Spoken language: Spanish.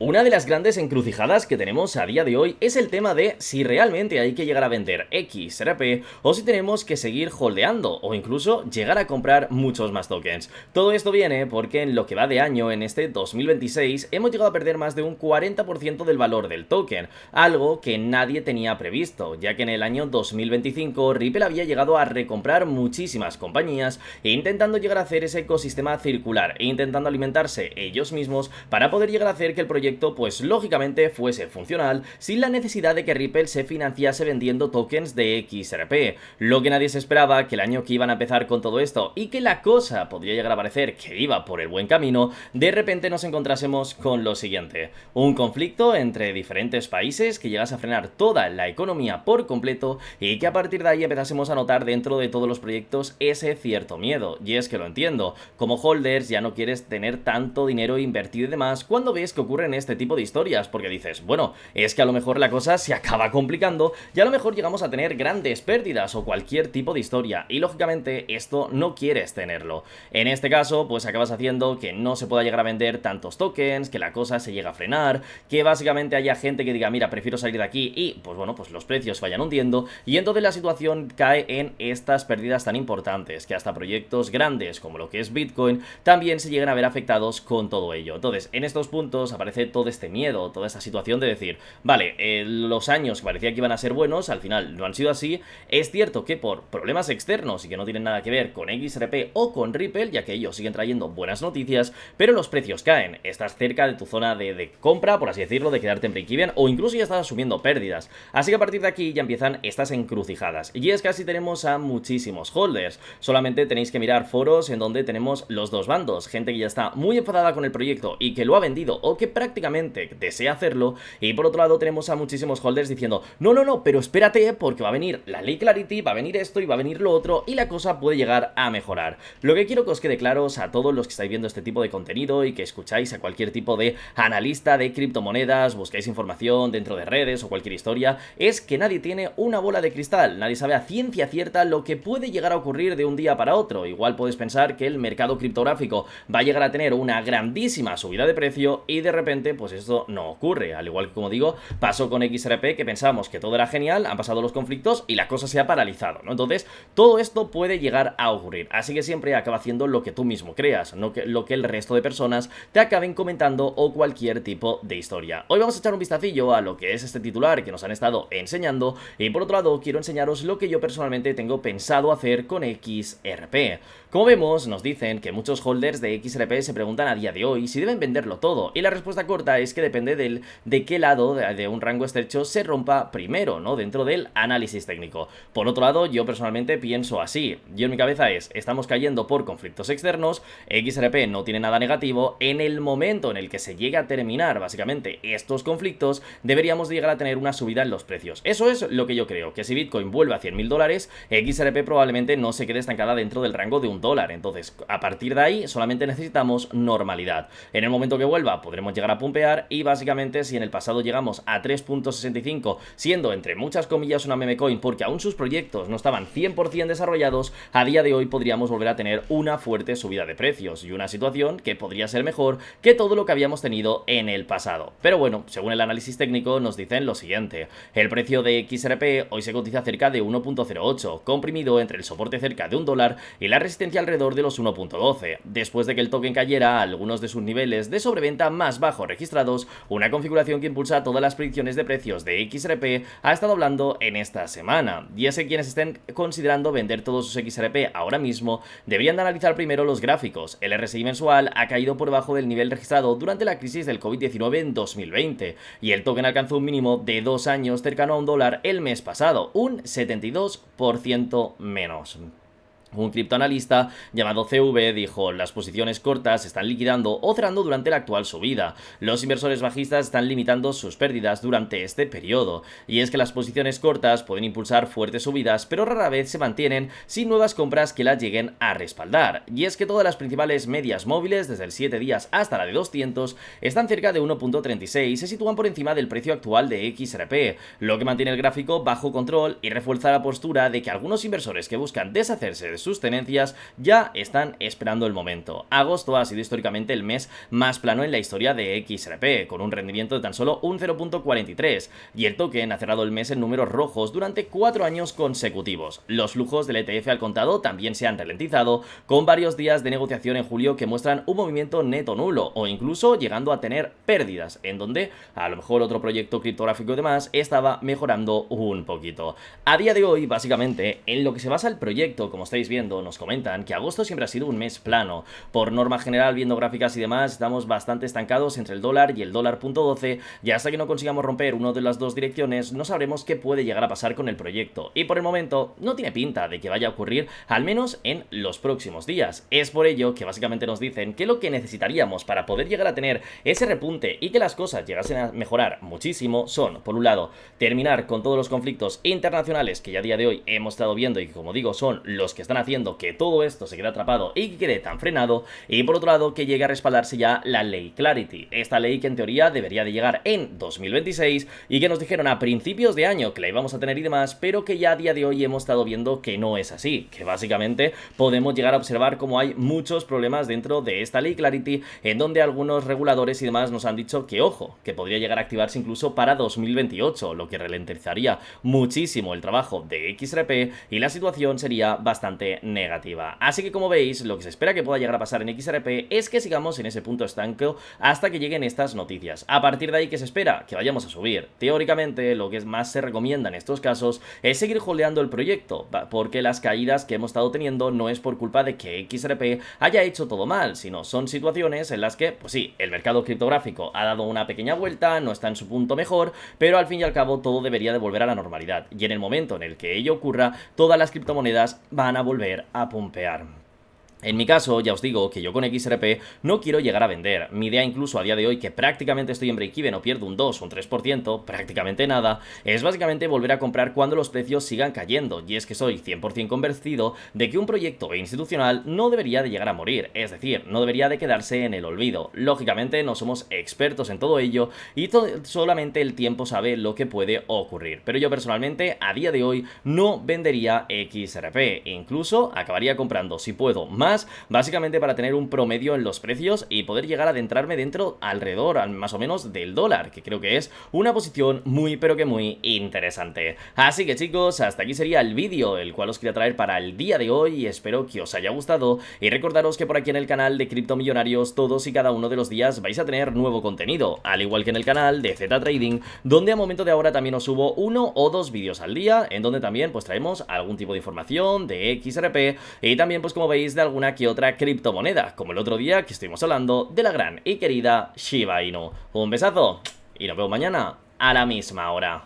Una de las grandes encrucijadas que tenemos a día de hoy es el tema de si realmente hay que llegar a vender XRP o si tenemos que seguir holdeando o incluso llegar a comprar muchos más tokens. Todo esto viene porque en lo que va de año, en este 2026, hemos llegado a perder más de un 40% del valor del token, algo que nadie tenía previsto, ya que en el año 2025 Ripple había llegado a recomprar muchísimas compañías intentando llegar a hacer ese ecosistema circular e intentando alimentarse ellos mismos para poder llegar a hacer que el proyecto pues lógicamente fuese funcional sin la necesidad de que Ripple se financiase vendiendo tokens de XRP. Lo que nadie se esperaba, que el año que iban a empezar con todo esto y que la cosa podría llegar a parecer que iba por el buen camino, de repente nos encontrásemos con lo siguiente: un conflicto entre diferentes países que llegase a frenar toda la economía por completo y que a partir de ahí empezásemos a notar dentro de todos los proyectos ese cierto miedo. Y es que lo entiendo, como holders ya no quieres tener tanto dinero invertido y demás cuando ves que ocurren este tipo de historias, porque dices, bueno, es que a lo mejor la cosa se acaba complicando y a lo mejor llegamos a tener grandes pérdidas o cualquier tipo de historia, y lógicamente esto no quieres tenerlo. En este caso, pues acabas haciendo que no se pueda llegar a vender tantos tokens, que la cosa se llegue a frenar, que básicamente haya gente que diga, mira, prefiero salir de aquí, y pues bueno, pues los precios vayan hundiendo, y entonces la situación cae en estas pérdidas tan importantes, que hasta proyectos grandes como lo que es Bitcoin también se llegan a ver afectados con todo ello. Entonces, en estos puntos aparece todo este miedo, toda esta situación de decir, vale, los años que parecía que iban a ser buenos, al final no han sido así. Es cierto que por problemas externos y que no tienen nada que ver con XRP o con Ripple, ya que ellos siguen trayendo buenas noticias, pero los precios caen. Estás cerca de tu zona de compra, por así decirlo, de quedarte en break-even, o incluso ya estás asumiendo pérdidas. Así que a partir de aquí ya empiezan estas encrucijadas. Y es que así tenemos a muchísimos holders. Solamente tenéis que mirar foros en donde tenemos los dos bandos, gente que ya está muy enfadada con el proyecto y que lo ha vendido o que prácticamente desea hacerlo, y por otro lado tenemos a muchísimos holders diciendo, no, no, no, pero espérate porque va a venir la ley Clarity, va a venir esto y va a venir lo otro y la cosa puede llegar a mejorar. Lo que quiero que os quede claro a todos los que estáis viendo este tipo de contenido y que escucháis a cualquier tipo de analista de criptomonedas, buscáis información dentro de redes o cualquier historia, es que nadie tiene una bola de cristal, nadie sabe a ciencia cierta lo que puede llegar a ocurrir de un día para otro. Igual puedes pensar que el mercado criptográfico va a llegar a tener una grandísima subida de precio y de repente pues esto no ocurre, al igual que, como digo, pasó con XRP, que pensábamos que todo era genial, han pasado los conflictos y la cosa se ha paralizado, ¿no? Entonces, todo esto puede llegar a ocurrir, así que siempre acaba haciendo lo que tú mismo creas, no lo que el resto de personas te acaben comentando o cualquier tipo de historia. Hoy vamos a echar un vistacillo a lo que es este titular que nos han estado enseñando, y por otro lado quiero enseñaros lo que yo personalmente tengo pensado hacer con XRP. Como vemos, nos dicen que muchos holders de XRP se preguntan a día de hoy si deben venderlo todo, y la respuesta corta es que depende de qué lado de un rango estrecho se rompa primero, ¿no? Dentro del análisis técnico. Por otro lado, yo personalmente pienso así. Yo en mi cabeza estamos cayendo por conflictos externos, XRP no tiene nada negativo, en el momento en el que se llegue a terminar básicamente estos conflictos, deberíamos llegar a tener una subida en los precios. Eso es lo que yo creo, que si Bitcoin vuelve a $100.000, XRP probablemente no se quede estancada dentro del rango de $1. Entonces, a partir de ahí, solamente necesitamos normalidad. En el momento que vuelva, podremos llegar a pumpear, y básicamente si en el pasado llegamos a 3.65, siendo entre muchas comillas una meme coin porque aún sus proyectos no estaban 100% desarrollados, a día de hoy podríamos volver a tener una fuerte subida de precios y una situación que podría ser mejor que todo lo que habíamos tenido en el pasado. Pero bueno, según el análisis técnico nos dicen lo siguiente: el precio de XRP hoy se cotiza cerca de 1.08, comprimido entre el soporte cerca de $1 y la resistencia alrededor de los 1.12, después de que el token cayera a algunos de sus niveles de sobreventa más bajos registrados, una configuración que impulsa todas las predicciones de precios de XRP ha estado hablando en esta semana. Y es que quienes estén considerando vender todos sus XRP ahora mismo deberían de analizar primero los gráficos. El RSI mensual ha caído por debajo del nivel registrado durante la crisis del COVID-19 en 2020, y el token alcanzó un mínimo de 2 años cercano a $1 el mes pasado, un 72% menos. Un criptoanalista llamado CV dijo: las posiciones cortas se están liquidando o cerrando durante la actual subida. Los inversores bajistas están limitando sus pérdidas durante este periodo. Y es que las posiciones cortas pueden impulsar fuertes subidas, pero rara vez se mantienen sin nuevas compras que las lleguen a respaldar. Y es que todas las principales medias móviles, desde el 7 días hasta la de 200, están cerca de 1.36 y se sitúan por encima del precio actual de XRP, lo que mantiene el gráfico bajo control y refuerza la postura de que algunos inversores que buscan deshacerse de sus tenencias ya están esperando el momento. Agosto ha sido históricamente el mes más plano en la historia de XRP, con un rendimiento de tan solo un 0.43, y el token ha cerrado el mes en números rojos durante 4 años consecutivos. Los flujos del ETF al contado también se han ralentizado, con varios días de negociación en julio que muestran un movimiento neto nulo, o incluso llegando a tener pérdidas, en donde a lo mejor otro proyecto criptográfico y demás estaba mejorando un poquito. A día de hoy, básicamente, en lo que se basa el proyecto, como estáis viendo, nos comentan que agosto siempre ha sido un mes plano. Por norma general, viendo gráficas y demás, estamos bastante estancados entre el dólar y el dólar .12, y hasta que no consigamos romper una de las dos direcciones, no sabremos qué puede llegar a pasar con el proyecto. Y por el momento, no tiene pinta de que vaya a ocurrir, al menos en los próximos días. Es por ello que básicamente nos dicen que lo que necesitaríamos para poder llegar a tener ese repunte y que las cosas llegasen a mejorar muchísimo son, por un lado, terminar con todos los conflictos internacionales que ya a día de hoy hemos estado viendo y que, como digo, son los que están haciendo que todo esto se quede atrapado y que quede tan frenado, y por otro lado que llegue a respaldarse ya la ley Clarity, esta ley que en teoría debería de llegar en 2026 y que nos dijeron a principios de año que la íbamos a tener y demás, pero que ya a día de hoy hemos estado viendo que no es así, que básicamente podemos llegar a observar cómo hay muchos problemas dentro de esta ley Clarity, en donde algunos reguladores y demás nos han dicho que, ojo, que podría llegar a activarse incluso para 2028, lo que ralentizaría muchísimo el trabajo de XRP y la situación sería bastante negativa. Así que, como veis, lo que se espera que pueda llegar a pasar en XRP es que sigamos en ese punto estanco hasta que lleguen estas noticias. A partir de ahí, ¿qué se espera? Que vayamos a subir. Teóricamente, lo que más se recomienda en estos casos es seguir holdeando el proyecto, porque las caídas que hemos estado teniendo no es por culpa de que XRP haya hecho todo mal, sino son situaciones en las que, pues sí, el mercado criptográfico ha dado una pequeña vuelta, no está en su punto mejor, pero al fin y al cabo todo debería de volver a la normalidad, y en el momento en el que ello ocurra, todas las criptomonedas van a volver a pumpear. En mi caso, ya os digo que yo con XRP no quiero llegar a vender. Mi idea incluso a día de hoy, que prácticamente estoy en break-even o pierdo un 2 o un 3%, prácticamente nada, es básicamente volver a comprar cuando los precios sigan cayendo. Y es que soy 100% convencido de que un proyecto institucional no debería de llegar a morir, es decir, no debería de quedarse en el olvido. Lógicamente no somos expertos en todo ello y solamente el tiempo sabe lo que puede ocurrir. Pero yo personalmente a día de hoy no vendería XRP, incluso acabaría comprando, si puedo, más, básicamente para tener un promedio en los precios y poder llegar a adentrarme dentro alrededor más o menos del dólar, que creo que es una posición muy pero que muy interesante. Así que, chicos, hasta aquí sería el vídeo, el cual os quería traer para el día de hoy, y espero que os haya gustado, y recordaros que por aquí en el canal de Criptomillonarios todos y cada uno de los días vais a tener nuevo contenido, al igual que en el canal de Z Trading, donde a momento de ahora también os subo 1 o 2 vídeos al día, en donde también pues traemos algún tipo de información de XRP y también, pues como veis, de alguna que otra criptomoneda, como el otro día que estuvimos hablando de la gran y querida Shiba Inu. Un besazo y nos vemos mañana a la misma hora.